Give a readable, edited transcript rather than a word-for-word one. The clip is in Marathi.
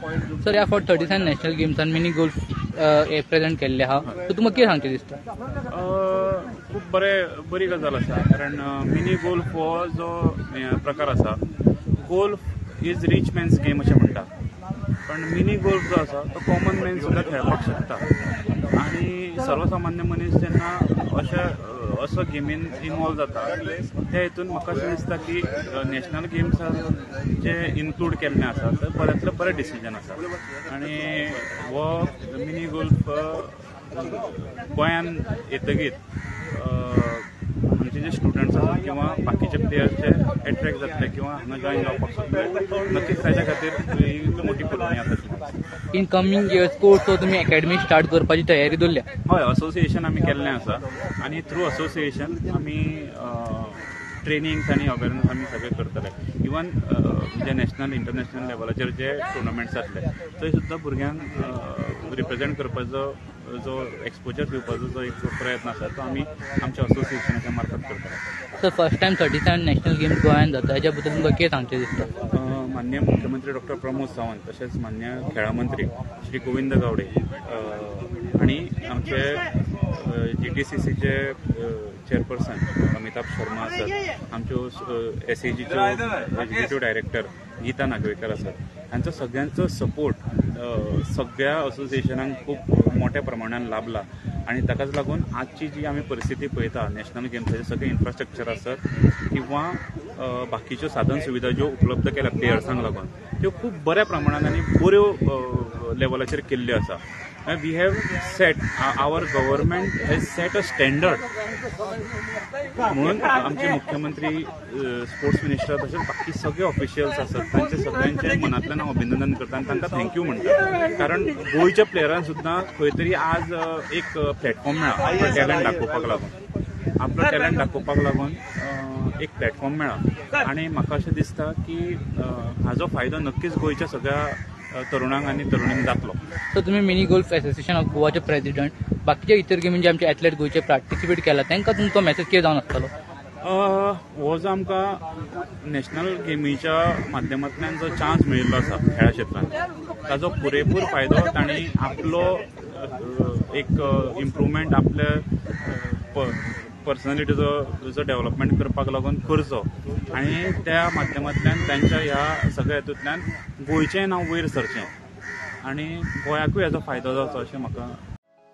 सर या फावट 37 नॅशनल गेम्सान मिनी गोल्फ प्रेजेंट केल्ले आहा, सो तुमकां कितें सांगचे दिसता? खूप बरी गजाल आसा, कारण मिनी गोल्फ हो जो प्रकार आसा, golf is rich man's game अशें म्हणटात, पण मिनी गोल्फ जो आसा तो कॉमन मॅन सुद्दां खेळपाक शकता. आणि सर्वसामान्य मनीस जेन्ना असो गेमीन इन्वॉल्व जाता त्या हितून म्हाका अशें दिसता की नॅशनल गेम्सान जे इन्क्लूड केल्लें आसा ते बऱ्यांतलें बरें डिसिजन आसा. आणि हो मिनी गोल्फ गोंयान येतकीर आमचे जे स्टुडंट्स आसात किंवा बाकीचे प्लेयर्स जे एट्रॅक्ट जातले किंवा हांगा जॉइन जावपाक सोदले, नक्कीच ताच्या खातीर ही मोठी परवणी आसा. इन कमिंग इयर्स कोर्स तुमी अकॅडमी स्टार्ट करपाची तयारी दवरल्या? हय, असोसिएशन आमी केल्लें आसा आनी थ्रू असोसिएशन आमी ट्रेनिंग्स आनी अवेरनेस आमी सगळें करतले. इवन जे नॅशनल इंटरनॅशनल लेवलाचेर जे टुर्नामेंट्स जातले थंय सुद्दां भुरग्यांक रिप्रेझेंट करपाचो जो एक्सपोजर दिवपाचो जो एक प्रयत्न आसा तो आमी आमच्या असोसिएशनाच्या मार्फत करतले. Sir first time 37 national games गोंयांत जाता, हेच्या बद्दल तुमकां कितें सांगचें दिसता? माननीय मुख्यमंत्री डॉक्टर प्रमोद सावंत, तशेंच माननीय खेळा मंत्री श्री गोविंद गावडे आनी आमचे GTCCचे चेअरपर्सन अमिताभ शर्मा आसात, आमच्यो SAGच्यो एक्झिक्युटिव्ह डायरेक्टर गीता नागवेकर आसात, हांचो सगळ्यांचो सपोर्ट सगळ्या असोसिएशनांक खूब मोठ्या प्रमाणात लाभला. आणि ताकाच लागून आजची जी आमी परिस्थिती पळयता, नॅशनल गेम्साचे सगळे इन्फ्रास्ट्रक्चर आसत किंवा बाकीच्यो साधन सुविधा ज्यो उपलब्ध केल्या प्लेयर्सांक लागून त्यो खूब बऱ्या प्रमाणात आनी बऱ्यो लेवलाचेर केल्ल्यो आसा. We have set our government has set a standard म्हणून आमचे मुख्यमंत्री, स्पोर्ट्स मिनिस्टर तशेंच बाकी सगळे ऑफिशियल्स आसात तांचे सगळ्यांचे मनांतल्यान हांव अभिनंदन करता आनी तांकां थँक्यू म्हणटा. कारण गोंयच्या प्लेयरांक सुद्दां खंय तरी आज एक प्लॅटफॉर्म मेळ्ळा आपलो टॅलंट दाखोवपाक लागून एक प्लॅटफॉर्म मेळ्ळा. आनी म्हाका अशें दिसता की हाजो फायदो नक्कीच गोंयच्या सगळ्या तरुणांक आनी तरुणींक जातलो. सो तुमी मिनी गोल्फ एसोसिएशन ऑफ गोवाचे प्रेसिडेंट, बाकीचे इतर गेमीन जे आमचे एथलेट गोंयचे पार्टिसिपेट केला तांकां तुमचो मेसेज कितें जावन आसतलो? हो जो आमकां नॅशनल गेमीच्या माध्यमांतल्यान जो चान्स मेळिल्लो आसा खेळा क्षेत्रांत, ताजो पुरेपूर फायदो तांणी आपलो एक इम्प्रुवमेंट आपल्या पर्सनॅलिटीचो डेव्हलपमेंट करपाक लागून करचो आनी त्या माध्यमांतल्यान तांच्या ह्या सगळ्या हेतूंतल्यान गोंयचें नांव वयर सरचें आनी गोंयाकूय हाजो फायदो जावचो अशें म्हाका